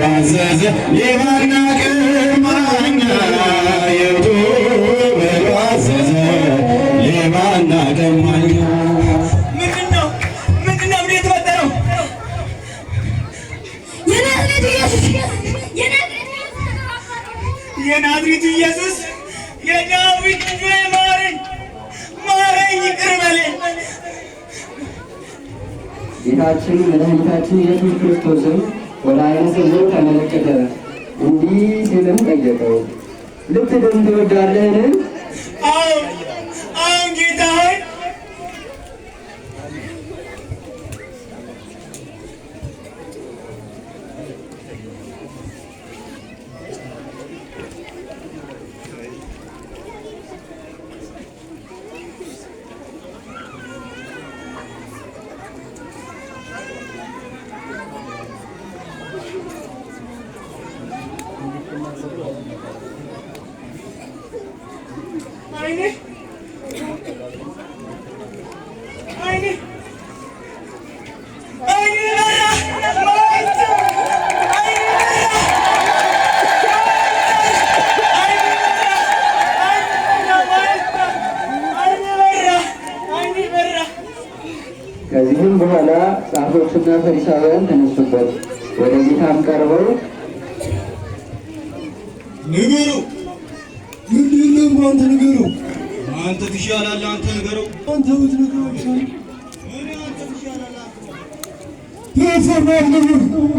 ባዘዘ ሌባና ቀማኛ የቶበል ባዘዘ ሌባና ቀማኛ። ምንድነው ብሎ የተፈጠረው? የናዝሬቱ ኢየሱስ የዳዊት ልጅ ማረኝ ይቅር በለኝ። ጌታችን መድኃኒታችን ኢየሱስ ክርስቶስም ወደ ዓይነ ስውር ተመለከተ፣ እንዲህ ሲልም ጠየቀው፣ ልትድን ትወዳለህን? አዎን ጌታ ሆይ። ከዚህም በኋላ ጻፎችና ፈሪሳውያን ተነሱበት፣ ወደ ጌታም ቀርበው ንገረው፣ ምንድነው? አንተ ንገረው። አንተ ትሻላለህ፣ አንተ ንገረው። አንተ ብትነግረው ይሻላል። እኔ አንተ ትሻላለህ።